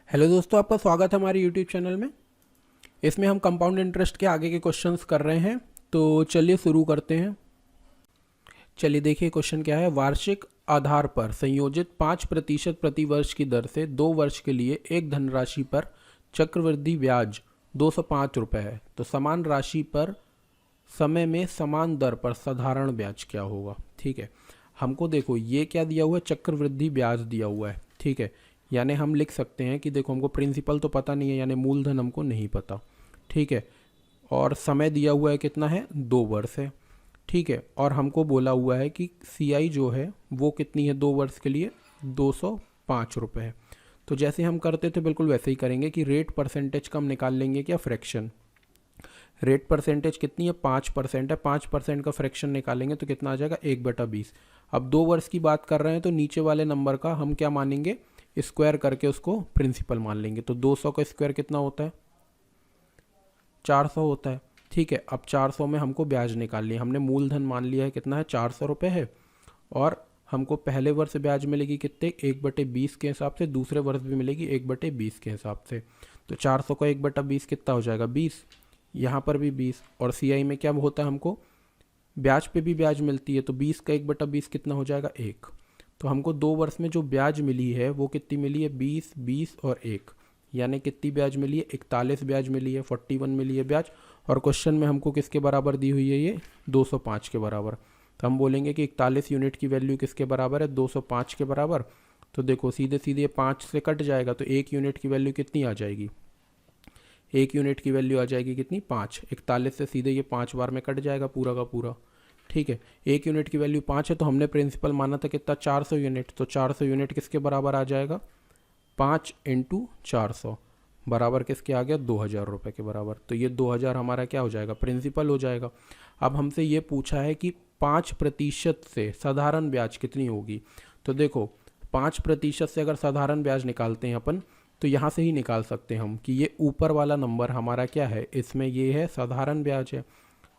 Hello दोस्तों, आपका स्वागत है हमारे यूट्यूब चैनल में। इसमें हम कंपाउंड इंटरेस्ट के आगे के क्वेश्चंस कर रहे हैं, तो चलिए शुरू करते हैं। चलिए देखिए क्वेश्चन क्या है। वार्षिक आधार पर संयोजित 5% प्रति वर्ष की दर से 2 वर्ष के लिए एक धनराशि पर चक्रवृद्धि ब्याज 205 रुपये है, तो समान राशि पर समय में समान दर पर साधारण ब्याज क्या होगा। ठीक है, हमको देखो ये क्या दिया हुआ है, चक्रवृद्धि ब्याज दिया हुआ है। ठीक है, यानी हम लिख सकते हैं कि देखो हमको प्रिंसिपल तो पता नहीं है, यानी मूलधन हमको नहीं पता। ठीक है, और समय दिया हुआ है कितना है, 2 वर्ष है। ठीक है, और हमको बोला हुआ है कि सीआई जो है वो कितनी है 2 वर्ष के लिए, 205 रुपये है। तो जैसे हम करते थे बिल्कुल वैसे ही करेंगे कि रेट परसेंटेज का हम निकाल लेंगे क्या, फ्रैक्शन। रेट परसेंटेज कितनी है, 5% है, 5% का फ्रैक्शन निकालेंगे तो कितना आ जाएगा, 1/20। अब 2 वर्ष की बात कर रहे हैं तो नीचे वाले नंबर का हम क्या मानेंगे, स्क्वायर करके उसको प्रिंसिपल मान लेंगे। तो 200 का स्क्वायर कितना होता है, 400 होता है। ठीक है, अब 400 में हमको ब्याज निकाल लिया, हमने मूलधन मान लिया है कितना है, 400 रुपये है। और हमको पहले वर्ष ब्याज मिलेगी कितने, 1/20 के हिसाब से, दूसरे वर्ष भी मिलेगी 1/20 के हिसाब से। तो 400 का 1/20 कितना हो जाएगा, 20। यहाँ पर भी 20, और सीआई में क्या होता है, हमको ब्याज पे भी ब्याज मिलती है, तो 20 का 1/20 कितना हो जाएगा, 1। तो हमको 2 वर्ष में जो ब्याज मिली है वो कितनी मिली है, 20, 20 और 1, यानी कितनी ब्याज मिली है, 41 ब्याज मिली है, 41 मिली है ब्याज। और क्वेश्चन में हमको किसके बराबर दी हुई है, ये 205 के बराबर। तो हम बोलेंगे कि 41 यूनिट की वैल्यू किसके बराबर है, 205 के बराबर। तो देखो सीधे सीधे 5 से कट जाएगा, तो 1 यूनिट की वैल्यू कितनी आ जाएगी, 1 यूनिट की वैल्यू आ जाएगी कितनी, 5। 41 से सीधे ये 5 बार में कट जाएगा पूरा का पूरा। ठीक है, 1 यूनिट की वैल्यू 5 है, तो हमने प्रिंसिपल माना था कितना, 400 यूनिट। तो 400 यूनिट किसके बराबर आ जाएगा, 5 × 400 बराबर किसके आ गया, 2000 रुपये के बराबर। तो ये 2000 हमारा क्या हो जाएगा, प्रिंसिपल हो जाएगा। अब हमसे ये पूछा है कि 5% से साधारण ब्याज कितनी होगी। तो देखो 5% से अगर साधारण ब्याज निकालते हैं अपन, तो यहाँ से ही निकाल सकते हैं हम कि ये ऊपर वाला नंबर हमारा क्या है, इसमें ये है साधारण ब्याज है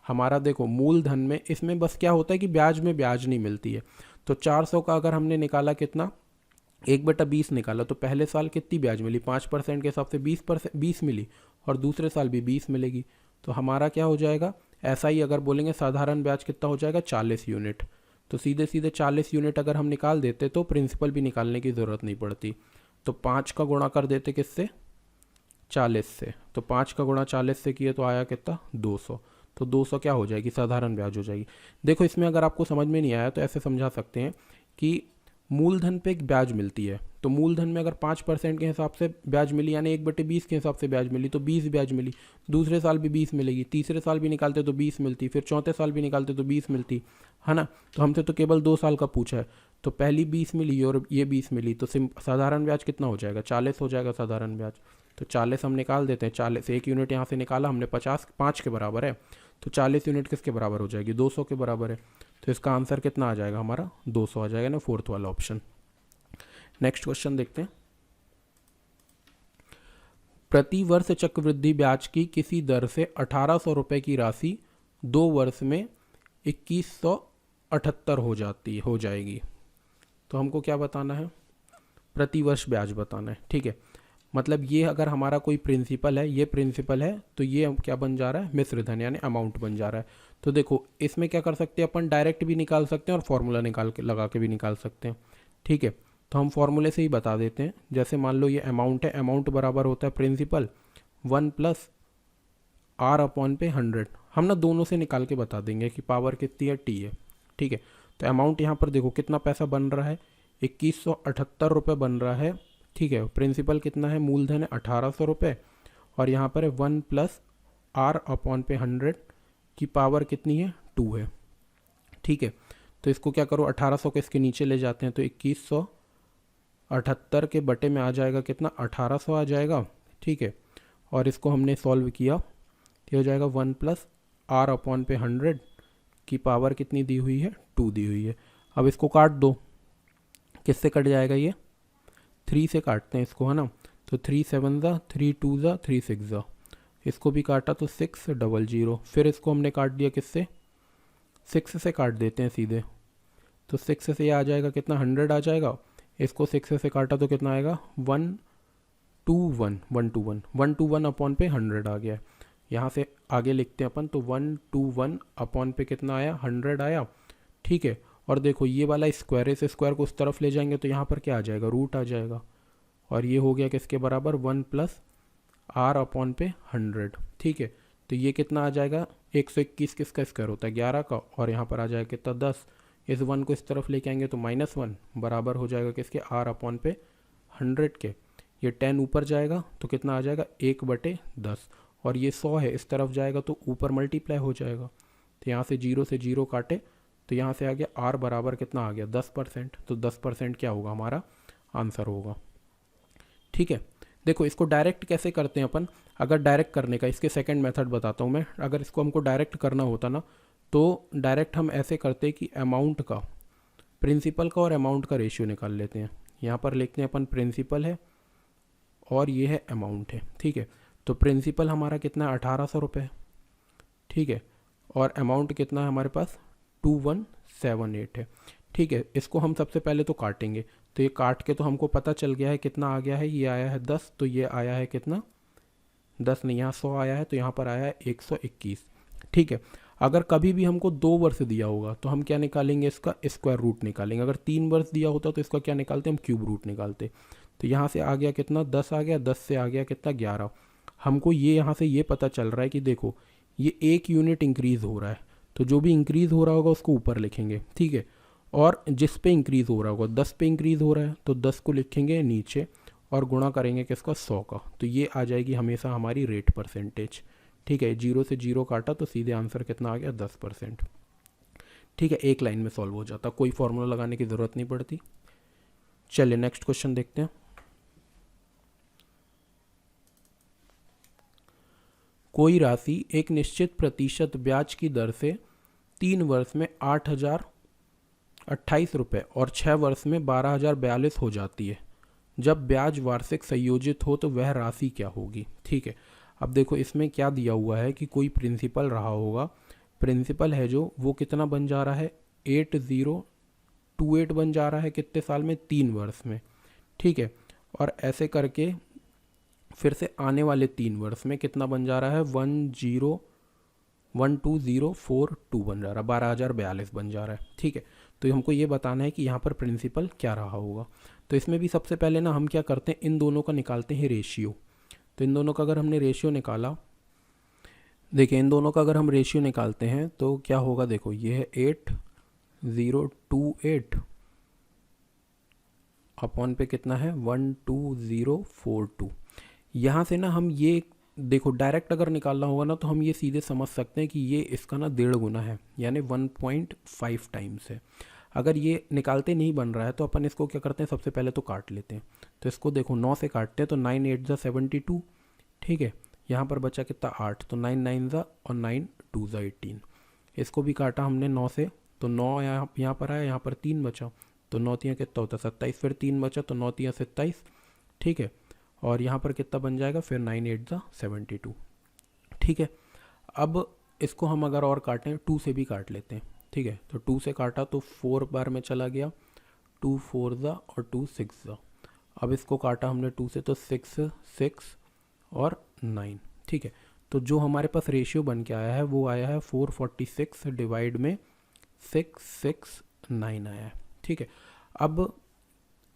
हमारा। देखो मूलधन में इसमें बस क्या होता है कि ब्याज में ब्याज नहीं मिलती है। तो 400 का अगर हमने निकाला कितना, 1/20 निकाला, तो पहले साल कितनी ब्याज मिली, 5% के हिसाब से 20 मिली, और दूसरे साल भी 20 मिलेगी। तो हमारा क्या हो जाएगा, ऐसा ही अगर बोलेंगे साधारण ब्याज कितना हो जाएगा, 40 यूनिट। तो सीधे सीधे 40 यूनिट अगर हम निकाल देते तो प्रिंसिपल भी निकालने की ज़रूरत नहीं पड़ती। तो 5 का गुणा कर देते किससे, 40 से। तो 5 का गुणा 40 से किए तो आया कितना, 200। तो 200 क्या हो जाएगी, साधारण ब्याज हो जाएगी। देखो इसमें अगर आपको समझ में नहीं आया तो ऐसे समझा सकते हैं कि मूलधन पे एक ब्याज मिलती है, तो मूलधन में अगर 5% के हिसाब से ब्याज मिली, यानी 1/20 के हिसाब से ब्याज मिली, तो 20 ब्याज मिली। दूसरे साल भी 20 मिलेगी, तीसरे साल भी निकालते तो 20 मिलती, फिर चौथे साल भी निकालते तो 20 मिलती है ना। तो हमसे तो केवल 2 साल का पूछा है, तो पहली 20 मिली और ये 20 मिली, तो साधारण ब्याज कितना हो जाएगा, 40 हो जाएगा साधारण ब्याज। तो 40 हम निकाल देते हैं, 40 1 यूनिट यहाँ से निकाला हमने, 50 5 के बराबर है, तो 40 यूनिट किसके बराबर हो जाएगी, 200 के बराबर है। तो इसका आंसर कितना आ जाएगा हमारा, 200 आ जाएगा ना, फोर्थ वाला ऑप्शन। नेक्स्ट क्वेश्चन देखते हैं। प्रति वर्ष चक्रवृद्धि ब्याज की किसी दर से 1800 रुपये की राशि 2 वर्ष में 2178 हो जाएगी। तो हमको क्या बताना है, प्रति वर्ष ब्याज बताना है। ठीक है, मतलब ये अगर हमारा कोई प्रिंसिपल है, ये प्रिंसिपल है, तो ये क्या बन जा रहा है, मिश्र धन यानी अमाउंट बन जा रहा है। तो देखो इसमें क्या कर सकते हैं अपन, डायरेक्ट भी निकाल सकते हैं और फॉर्मूला निकाल के लगा के भी निकाल सकते हैं। ठीक है, तो हम फॉर्मूले से ही बता देते हैं। जैसे मान लो ये अमाउंट है, अमाउंट बराबर होता है प्रिंसिपल 1 + R/100। हम ना दोनों से निकाल के बता देंगे कि पावर कितनी है, टी है। ठीक है, तो अमाउंट यहाँ पर देखो कितना पैसा बन रहा है, 2178 रुपये बन रहा है। ठीक है, प्रिंसिपल कितना है, मूलधन है 1800 रुपये, और यहाँ पर है 1 + R/100 की पावर कितनी है, 2 है। ठीक है, तो इसको क्या करो, 1800 को इसके नीचे ले जाते हैं, तो 2178 के बटे में आ जाएगा कितना, 1800 आ जाएगा। ठीक है, और इसको हमने सॉल्व किया, ये हो जाएगा 1 + R/100 की पावर कितनी दी हुई है, 2 दी हुई है। अब इसको काट दो, किससे कट जाएगा, ये 3 से काटते हैं इसको, है ना। तो 3 7 ज़ा, 3 2 ज़ा, 3 6 ज़ा, इसको भी काटा तो 600। फिर इसको हमने काट दिया किससे, 6 से काट देते हैं सीधे, तो 6 से ये आ जाएगा कितना, 100 आ जाएगा। इसको 6 से काटा तो कितना आएगा, 1 1 अपॉन पे 100 आ गया है। यहाँ से आगे लिखते हैं अपन, तो 1 अपॉन पे कितना आया, 100 आया। ठीक है, और देखो ये वाला स्क्वायर, इस स्क्वायर को उस तरफ ले जाएंगे तो यहाँ पर क्या आ जाएगा, रूट आ जाएगा। और ये हो गया किसके बराबर, 1 प्लस आर अपॉन पे 100। ठीक है, तो ये कितना आ जाएगा, 121 किसका स्क्वायर होता है, 11 का, और यहाँ पर आ जाएगा कितना, 10। इस 1 को इस तरफ लेके आएंगे तो -1 बराबर हो जाएगा किसके, आर अपॉन पे 100 के। ये 10 ऊपर जाएगा तो कितना आ जाएगा, 1/10। और ये 100 है, इस तरफ जाएगा तो ऊपर मल्टीप्लाई हो जाएगा। तो यहाँ से 0 से 0 काटे तो यहाँ से आ गया आर बराबर कितना आ गया, 10%। तो 10% क्या होगा, हमारा आंसर होगा। ठीक है, देखो इसको डायरेक्ट कैसे करते हैं अपन। अगर डायरेक्ट करने का, इसके सेकंड मेथड बताता हूँ मैं। अगर इसको हमको डायरेक्ट करना होता ना, तो डायरेक्ट हम ऐसे करते कि अमाउंट का, प्रिंसिपल का और अमाउंट का रेशियो निकाल लेते हैं। यहाँ पर लिखते हैं अपन, प्रिंसिपल है और ये है अमाउंट है। ठीक है, तो प्रिंसिपल हमारा कितना है, 1800 रुपये। ठीक है, और अमाउंट कितना है हमारे पास, 2178 है। ठीक है, इसको हम सबसे पहले तो काटेंगे। तो ये काट के तो हमको पता चल गया है कितना आ गया है, ये आया है 10, तो ये आया है कितना, 10 नहीं, यहाँ 100 आया है, तो यहाँ पर आया है 121। ठीक है, अगर कभी भी हमको 2 वर्ष दिया होगा तो हम क्या निकालेंगे, इसका स्क्वायर रूट निकालेंगे। अगर 3 वर्ष दिया होता तो इसका क्या निकालते, हम क्यूब रूट निकालते। तो यहाँ से आ गया कितना, 10 आ गया, 10 से आ गया कितना, 11। हमको ये यहाँ से ये पता चल रहा है कि देखो ये 1 यूनिट इंक्रीज़ हो रहा है, तो जो भी इंक्रीज़ हो रहा होगा उसको ऊपर लिखेंगे। ठीक है, और जिस पे इंक्रीज़ हो रहा होगा, 10 पे इंक्रीज़ हो रहा है तो 10 को लिखेंगे नीचे और गुणा करेंगे किसका, 100 का। तो ये आ जाएगी हमेशा हमारी रेट परसेंटेज। ठीक है, 0 से 0 काटा तो सीधे आंसर कितना आ गया, 10%। ठीक है, एक लाइन में सॉल्व हो जाता, कोई फॉर्मूला लगाने की ज़रूरत नहीं पड़ती। चलिए नेक्स्ट क्वेश्चन देखते हैं। कोई राशि एक निश्चित प्रतिशत ब्याज की दर से 3 वर्ष में 8028 रुपये और 6 वर्ष में 12042 हो जाती है। जब ब्याज वार्षिक संयोजित हो तो वह राशि क्या होगी। ठीक है, अब देखो इसमें क्या दिया हुआ है कि कोई प्रिंसिपल रहा होगा, प्रिंसिपल है जो, वो कितना बन जा रहा है, 8028 बन जा रहा है कितने साल में, 3 वर्ष में। ठीक है, और ऐसे करके फिर से आने वाले 3 वर्ष में कितना बन जा रहा है, 12042 बन जा रहा है, 12042 बन जा रहा है। ठीक है, तो हमको ये बताना है कि यहाँ पर प्रिंसिपल क्या रहा होगा। तो इसमें भी सबसे पहले ना हम क्या करते हैं, इन दोनों का निकालते हैं रेशियो। तो इन दोनों का अगर हमने रेशियो निकाला, देखिए इन दोनों का अगर हम रेशियो निकालते हैं तो क्या होगा, देखो ये है 8028 अपॉन पे कितना है, 12042। यहाँ से ना हम ये देखो डायरेक्ट अगर निकालना होगा ना तो हम ये सीधे समझ सकते हैं कि ये इसका ना 1.5 गुना है, यानी 1.5 टाइम्स है। अगर ये निकालते नहीं बन रहा है तो अपन इसको क्या करते हैं, सबसे पहले तो काट लेते हैं। तो इसको देखो 9 से काटते हैं तो 9 8 ज़ा 72। ठीक है, यहाँ पर बचा कितना, 8, तो 9 9 ज़ा और 9 2 ज़ा 18। इसको भी काटा हमने 9 से, तो 9 यहाँ पर आया, यहाँ पर 3 बचा, तो 9 तियाँ कितना होता है, 27, फिर 3 बचा तो 9 तियाँ 27। ठीक है, और यहाँ पर कितना बन जाएगा, फिर 9 8 ज़ा 72। ठीक है, अब इसको हम अगर और काटें 2 से भी काट लेते हैं। ठीक है, तो 2 से काटा तो 4 बार में चला गया, 2 4 ज़ा और 2 6 ज़ा। अब इसको काटा हमने 2 से तो 6 6 और 9। ठीक है, तो जो हमारे पास रेशियो बन के आया है वो आया है 446 डिवाइड में 669 आया है। ठीक है, अब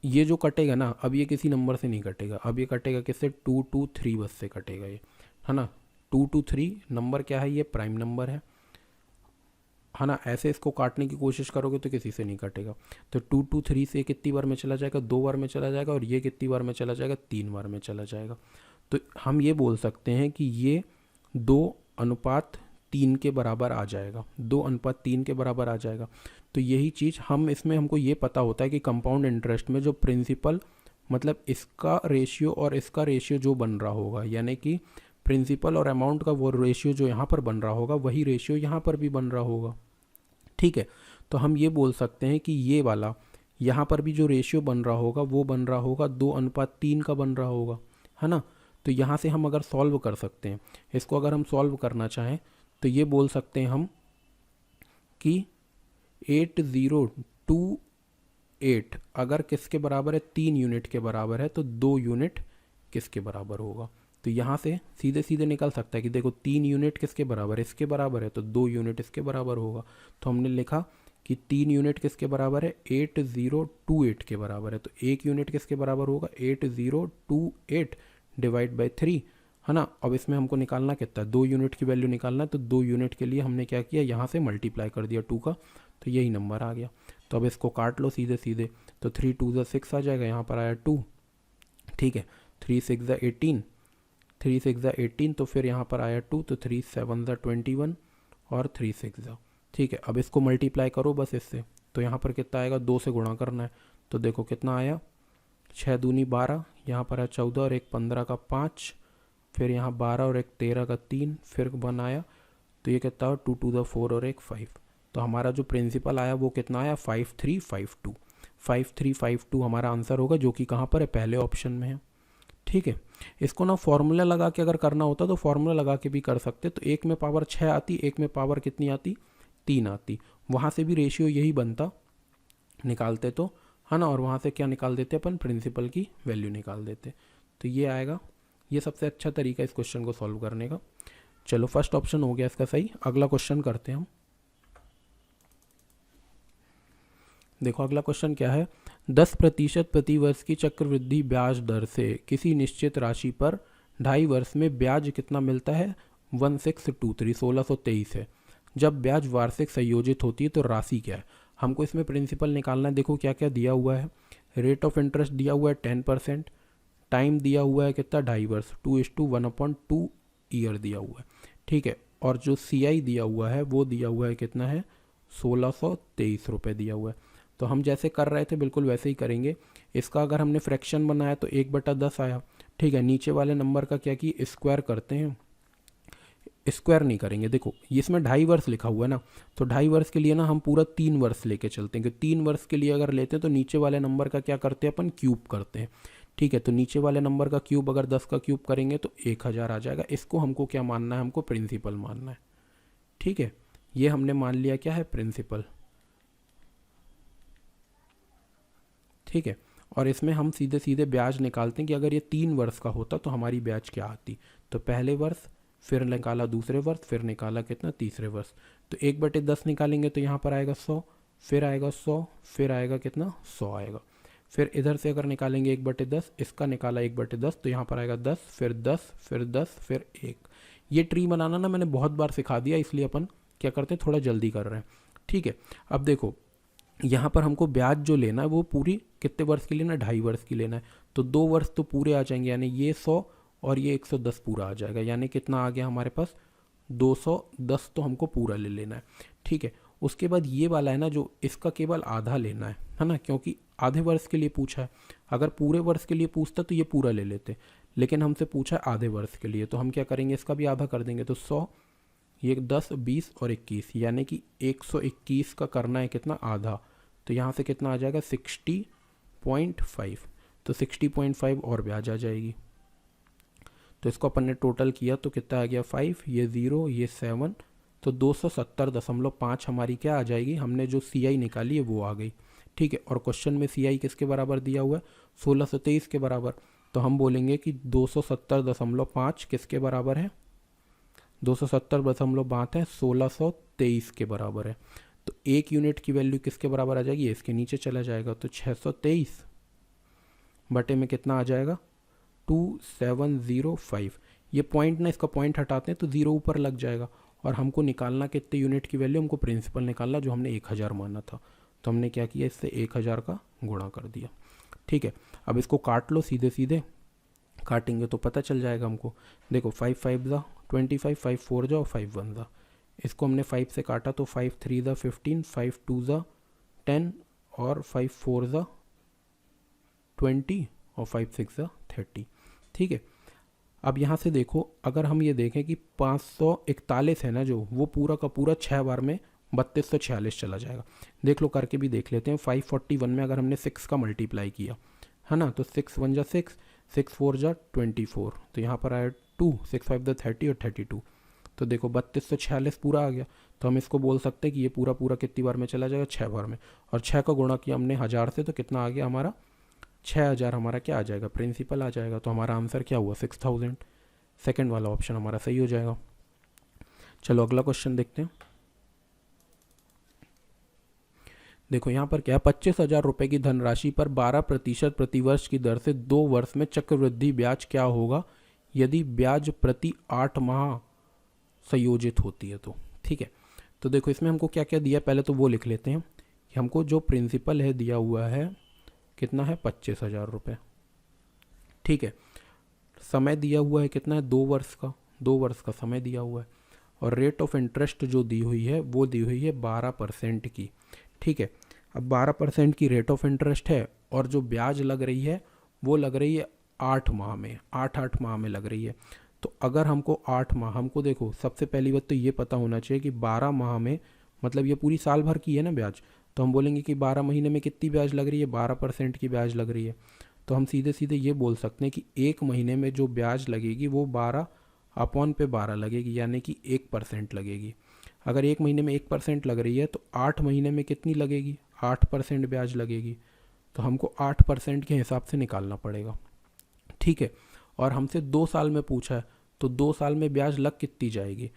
ये जो कटेगा ना, अब ये किसी नंबर से नहीं कटेगा, अब ये कटेगा किससे, 2 2 3 बस से कटेगा ये, है ना। 2 2 3 नंबर क्या है, ये प्राइम नंबर है ना। ऐसे इसको काटने की कोशिश करोगे तो किसी से नहीं कटेगा। तो 2 2 3 से कितनी बार में चला जाएगा, 2 बार में चला जाएगा, और ये कितनी बार में चला जाएगा, 3 बार में चला जाएगा। तो हम ये बोल सकते हैं कि ये 2:3 के बराबर आ जाएगा, 2:3 के बराबर आ जाएगा। तो यही चीज़ हम इसमें, हमको ये पता होता है कि कंपाउंड इंटरेस्ट में जो प्रिंसिपल, मतलब इसका रेशियो और इसका रेशियो जो बन रहा होगा, यानी कि प्रिंसिपल और अमाउंट का वो रेशियो जो यहाँ पर बन रहा होगा वही रेशियो यहाँ पर भी बन रहा होगा। ठीक है, तो हम ये बोल सकते हैं कि ये वाला यहाँ पर भी जो रेशियो बन रहा होगा वो बन रहा होगा 2:3 का बन रहा होगा, है ना। तो यहाँ से हम अगर सॉल्व कर सकते हैं इसको, अगर हम सॉल्व करना चाहें तो ये बोल सकते हैं हम कि 8028 अगर किसके बराबर है, 3 यूनिट के बराबर है, तो 2 यूनिट किसके बराबर होगा। तो यहाँ से सीधे सीधे निकल सकता है कि देखो 3 यूनिट किसके बराबर है, इसके बराबर है, तो 2 यूनिट इसके बराबर होगा। तो हमने लिखा कि 3 यूनिट किसके बराबर है, 8028 के बराबर है। तो 1 यूनिट किसके बराबर होगा, 8028 डिवाइड बाई 3, है ना। अब इसमें हमको निकालना कितना है, 2 यूनिट की वैल्यू निकालना है। तो 2 यूनिट के लिए हमने क्या किया, यहाँ से मल्टीप्लाई कर दिया 2 का, तो यही नंबर आ गया। तो अब इसको काट लो सीधे सीधे, तो 3 2 ज़ा 6 आ जाएगा, यहाँ पर आया 2, ठीक है। 3 6 ज़ा 18, 3 6 ज़ा 18, तो फिर यहाँ पर आया 2, तो 3 7 ज़ा 21 और 3 6 ज़ा, ठीक है। अब इसको मल्टीप्लाई करो बस इससे, तो यहाँ पर कितना आएगा, 2 से गुणा करना है। तो देखो कितना आया, 6 दूनी 12, यहाँ पर है 14 और 1 15 का 5, फिर यहाँ 12 और 1 13 का 3, फिर 1 आया, तो ये कितना, 2 2 ज़ा 4 और 1 5। तो हमारा जो प्रिंसिपल आया वो कितना आया, 5352। 5352 हमारा आंसर होगा, जो कि कहाँ पर है, पहले ऑप्शन में है, ठीक है। इसको ना फॉर्मूला लगा के अगर करना होता तो फॉर्मूला लगा के भी कर सकते। तो एक में पावर 6 आती, एक में पावर कितनी आती, 3 आती, वहाँ से भी रेशियो यही बनता, निकालते तो, है ना। और वहाँ से क्या निकाल देते अपन, प्रिंसिपल की वैल्यू निकाल देते। तो ये आएगा, ये सबसे अच्छा तरीका इस क्वेश्चन को सॉल्व करने का। चलो फर्स्ट ऑप्शन हो गया इसका सही। अगला क्वेश्चन करते हैं हम। देखो अगला क्वेश्चन क्या है, 10% प्रतिवर्ष की चक्रवृद्धि ब्याज दर से किसी निश्चित राशि पर 2.5 वर्ष में ब्याज कितना मिलता है, 1623 1623 है। जब ब्याज वार्षिक संयोजित होती है तो राशि क्या है। हमको इसमें प्रिंसिपल निकालना है। देखो क्या क्या दिया हुआ है, रेट ऑफ इंटरेस्ट दिया हुआ है 10%, टाइम दिया हुआ है कितना, 2.5 वर्ष, 2:1/2 ईयर दिया हुआ है, ठीक है। और जो CI दिया हुआ है वो दिया हुआ है कितना है, 1623 रुपये दिया हुआ है। तो हम जैसे कर रहे थे बिल्कुल वैसे ही करेंगे। इसका अगर हमने फ्रैक्शन बनाया तो 1/10 आया, ठीक है। नीचे वाले नंबर का क्या कि स्क्वायर करते हैं, स्क्वायर नहीं करेंगे। देखो इसमें 2.5 वर्ष लिखा हुआ है ना, तो 2.5 वर्ष के लिए ना हम पूरा 3 वर्ष लेके चलते हैं, क्योंकि 3 वर्ष के लिए अगर लेते हैं तो नीचे वाले नंबर का क्या करते हैं अपन, क्यूब करते हैं, ठीक है। तो नीचे वाले नंबर का क्यूब अगर 10 का क्यूब करेंगे तो 1000 आ जाएगा। इसको हमको क्या मानना है, हमको प्रिंसिपल मानना है, ठीक है। ये हमने मान लिया क्या है, प्रिंसिपल, ठीक है। और इसमें हम सीधे सीधे ब्याज निकालते हैं कि अगर ये 3 वर्ष का होता तो हमारी ब्याज क्या आती। तो पहले वर्ष, फिर निकाला दूसरे वर्ष, फिर निकाला कितना, तीसरे वर्ष। तो 1/10 निकालेंगे तो यहाँ पर आएगा 100, फिर आएगा 100, फिर आएगा कितना, 100 आएगा। फिर इधर से अगर निकालेंगे 1/10, इसका निकाला 1/10, तो यहाँ पर आएगा 10, फिर 10, फिर 10, फिर 1। ये ट्री बनाना ना मैंने बहुत बार सिखा दिया, इसलिए अपन क्या करते हैं, थोड़ा जल्दी कर रहे हैं, ठीक है। अब देखो यहाँ पर हमको ब्याज जो लेना है वो पूरी कितने वर्ष की लेना है, 2.5 वर्ष की लेना है। तो 2 वर्ष तो पूरे आ जाएंगे, यानी ये 100 और ये 110 पूरा आ जाएगा, यानी कितना आ गया हमारे पास, 210 तो हमको पूरा ले लेना है, ठीक है। उसके बाद ये वाला है ना जो, इसका केवल आधा लेना है ना, क्योंकि आधे वर्ष के लिए पूछा है। अगर पूरे वर्ष के लिए पूछता तो ये पूरा ले लेते, लेकिन हमसे पूछा है आधे वर्ष के लिए, तो हम क्या करेंगे, इसका भी आधा कर देंगे। तो 100, ये 10 20 और 21, यानी कि 121 का करना है कितना, आधा। तो यहाँ से कितना आ जाएगा, 60.5। तो 60.5 और ब्याज आ जाएगी। तो इसको अपन ने टोटल किया तो कितना आ गया, 5, ये 0, ये 7, तो 270.5 हमारी क्या आ जाएगी, हमने जो CI निकाली है वो आ गई, ठीक है। और क्वेश्चन में CI किसके बराबर दिया हुआ है, 1623 के बराबर। तो हम बोलेंगे कि 270.5 किसके बराबर है, 270.5 है 1623 के बराबर है। तो 1 यूनिट की वैल्यू किसके बराबर आ जाएगी, इसके नीचे चला जाएगा, तो 623 बटे में कितना आ जाएगा, 2705। ये पॉइंट ना, इसका पॉइंट हटाते हैं तो 0 ऊपर लग जाएगा। और हमको निकालना कितने यूनिट की वैल्यू, हमको प्रिंसिपल निकालना जो हमने 1000 माना था। तो हमने क्या किया, इससे 1000 का गुणा कर दिया, ठीक है। अब इसको काट लो सीधे सीधे, काटेंगे तो पता चल जाएगा हमको। देखो 5 5 ज़ा 25, 5 4 ज़ा और 5 1 ज़ा। इसको हमने 5 से काटा तो 5 3 ज़ा 15, 5 2 ज़ा 10 और 5 4 ज़ा 20 और 5 6 ज़ा 30, ठीक है। अब यहाँ से देखो, अगर हम ये देखें कि 541 है ना जो, वो पूरा का पूरा 6 बार में 3246 चला जाएगा। देख लो, करके भी देख लेते हैं। 541 में अगर हमने 6 का मल्टीप्लाई किया है ना, तो 6 1 ज़ा 6, 6 4 ज़ा 24, तो यहाँ पर आया 2, 6 5 ज़ा 30 और 32। तो देखो 3246 पूरा आ गया। तो हम इसको बोल सकते हैं कि ये पूरा पूरा कितनी बार में चला जाएगा, 6 बार में। और 6 का गुणा किया हमने 1000 से, तो कितना आ गया हमारा, 6,000 हमारा क्या आ जाएगा, प्रिंसिपल आ जाएगा। तो हमारा आंसर क्या हुआ, 6,000। सेकेंड वाला ऑप्शन हमारा सही हो जाएगा। चलो अगला क्वेश्चन देखते हैं। देखो यहाँ पर क्या है, 25,000 रुपये की धनराशि पर 12% प्रतिवर्ष की दर से 2 वर्ष में चक्रवृद्धि ब्याज क्या होगा यदि ब्याज प्रति 8 माह संयोजित होती है तो। ठीक है, तो देखो इसमें हमको क्या क्या दिया, पहले तो वो लिख लेते हैं कि हमको जो प्रिंसिपल है दिया हुआ है कितना है, 25,000 रुपये। ठीक है, समय दिया हुआ है कितना है, 2 वर्ष का, 2 वर्ष का समय दिया हुआ है। और रेट ऑफ इंटरेस्ट जो दी हुई है वो दी हुई है 12% की। ठीक है, अब 12% की रेट ऑफ इंटरेस्ट है और जो ब्याज लग रही है वो लग रही है 8 माह में, 8 माह में लग रही है। तो अगर हमको 8 माह, हमको देखो सबसे पहली बात तो ये पता होना चाहिए कि 12 माह में मतलब ये पूरी साल भर की है ना ब्याज, तो हम बोलेंगे कि 12 महीने में कितनी ब्याज लग रही है, 12% की ब्याज लग रही है। तो हम सीधे सीधे ये बोल सकते हैं कि एक महीने में जो ब्याज लगेगी वो 12/12 लगेगी, यानी कि 1% लगेगी। अगर एक महीने में 1% लग रही है तो 8 महीने में कितनी लगेगी, 8% ब्याज लगेगी। तो हमको 8% के हिसाब से निकालना पड़ेगा। ठीक है, और हमसे 2 साल में पूछा है तो 2 साल में ब्याज लग कितनी जाएगी,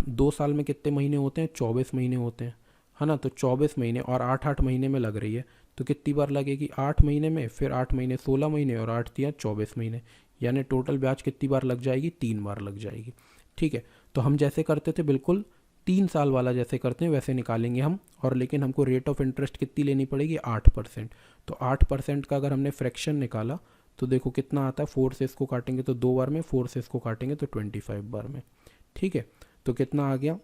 2 साल में कितने महीने होते हैं, 24 महीने होते हैं, है ना। तो 24 महीने और 8 महीने में लग रही है तो कितनी बार लगेगी, 8 महीने में, फिर 8 महीने 16 महीने और 8 दिया 24 महीने, यानी टोटल ब्याज कितनी बार लग जाएगी, 3 बार लग जाएगी। ठीक है, तो हम जैसे करते थे बिल्कुल 3 साल वाला जैसे करते हैं वैसे निकालेंगे हम, और लेकिन हमको रेट ऑफ इंटरेस्ट कितनी लेनी पड़ेगी, 8%। तो 8% का अगर हमने फ्रैक्शन निकाला तो देखो कितना आता है, 4 से इसको काटेंगे तो 2 बार में, 4 से इसको काटेंगे तो 25 बार में। ठीक है, तो कितना आ गया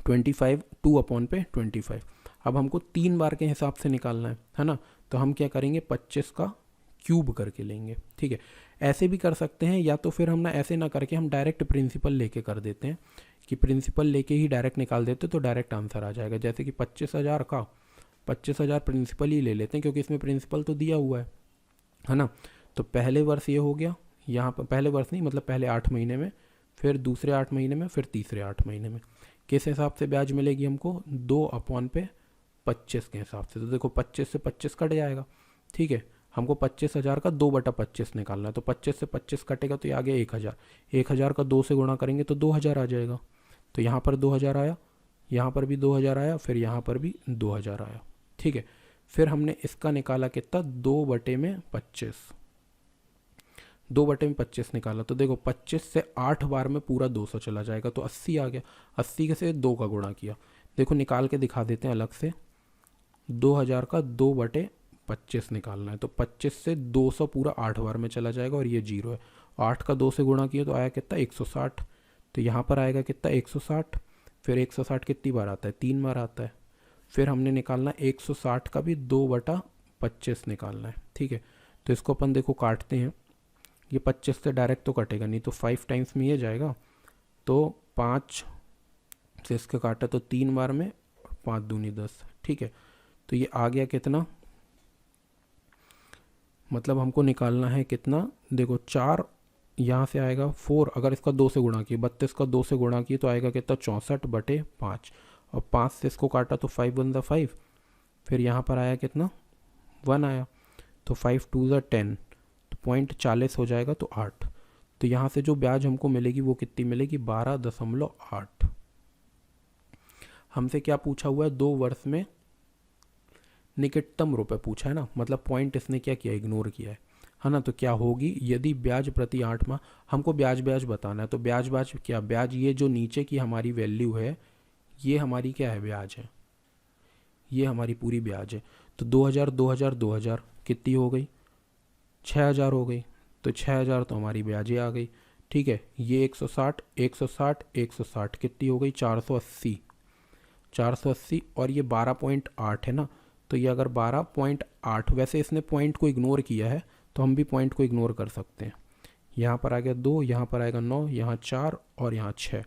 25, 2/25। अब हमको 3 बार के हिसाब से निकालना है ना। तो हम क्या करेंगे, 25 का क्यूब करके लेंगे। ठीक है, ऐसे भी कर सकते हैं, या तो फिर हम ना ऐसे ना करके हम डायरेक्ट प्रिंसिपल लेके कर देते हैं कि प्रिंसिपल लेके ही डायरेक्ट निकाल देते तो डायरेक्ट आंसर आ जाएगा। जैसे कि 25,000 का 25,000 प्रिंसिपल ही ले लेते हैं क्योंकि इसमें प्रिंसिपल तो दिया हुआ है ना। तो पहले वर्ष ये हो गया, यहाँ पर पहले वर्ष नहीं मतलब पहले 8 महीने में, फिर दूसरे 8 महीने में, फिर तीसरे 8 महीने में। किस हिसाब से ब्याज मिलेगी हमको, 2/25 के हिसाब से। तो देखो 25 से 25 कट जाएगा। ठीक है, हमको 25,000 का 2/25 निकालना है, तो 25 से 25 कटेगा तो ये आ गया 1,000। 1,000 का 2 से गुणा करेंगे तो 2,000 आ जाएगा। तो यहाँ पर 2,000 आया, यहाँ पर भी 2,000 आया, फिर यहाँ पर भी 2,000 आया। ठीक है, फिर हमने इसका निकाला कितना, 2/25, 2/25 निकाला। तो देखो 25 से 8 बार में पूरा 200 चला जाएगा तो 80 आ गया। 80 से 2 का गुणा किया, देखो निकाल के दिखा देते हैं अलग से। 2,000 का 2/25 निकालना है तो 25 से 200 पूरा 8 बार में चला जाएगा और ये 0 है। 8 का 2 से गुणा किया तो आया कितना, 160। तो यहाँ पर आएगा कितना, 160। फिर 160 कितनी बार आता है, 3 बार आता है। फिर हमने निकालना 160 का भी 2/25 निकालना है। ठीक है, तो इसको अपन देखो काटते हैं, ये 25 से डायरेक्ट तो कटेगा नहीं, तो 5 टाइम्स में ये जाएगा। तो 5 से इसके काटा तो 3 बार में, 5 दूनी 10। ठीक है, तो ये आ गया कितना, मतलब हमको निकालना है कितना, देखो 4 यहाँ से आएगा 4, अगर इसका 2 से गुणा किया, 32 का 2 से गुणा किया तो आएगा कितना, 64/5। और 5 से इसको काटा तो 5 1 5, फिर यहाँ पर आया कितना, 1 आया। तो 5 2 10, तो 0.40 हो जाएगा तो 8। तो यहाँ से जो ब्याज हमको मिलेगी वो कितनी मिलेगी, 12.8। हमसे क्या पूछा हुआ है, 2 वर्ष में निकटतम रुपए पूछा है ना, मतलब पॉइंट इसने क्या किया, इग्नोर किया है ना। तो क्या होगी, यदि ब्याज प्रति 8 माह, हमको ब्याज बताना है। तो ब्याज क्या, ब्याज ये जो नीचे की हमारी वैल्यू है ये हमारी क्या है, ब्याज है, ये हमारी पूरी ब्याज है। तो 2,000 2,000 2,000 कितनी हो गई, 6,000 हो गई। तो 6,000 तो हमारी ब्याजें आ गई। ठीक है, ये 160 160 160 कितनी हो गई, 480 480। और ये 12.8 है ना, तो ये अगर 12.8, वैसे इसने पॉइंट को इग्नोर किया है तो हम भी पॉइंट को इग्नोर कर सकते हैं। यहाँ पर आ गया 2, यहाँ पर आएगा 9, यहाँ 4 और यहाँ 6।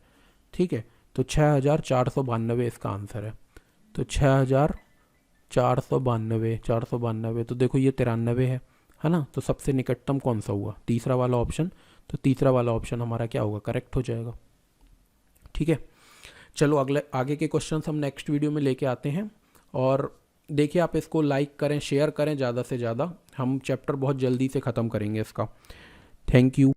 ठीक है, तो 6,492 इसका आंसर है। तो 6,492 तो देखो ये 93 है ना। तो सबसे निकटतम कौन सा हुआ, तीसरा वाला ऑप्शन। तो तीसरा वाला ऑप्शन हमारा क्या होगा, करेक्ट हो जाएगा। ठीक है, चलो अगले आगे के क्वेश्चंस हम नेक्स्ट वीडियो में लेके आते हैं। और देखिए आप इसको लाइक करें, शेयर करें ज़्यादा से ज़्यादा। हम चैप्टर बहुत जल्दी से ख़त्म करेंगे इसका। Thank you.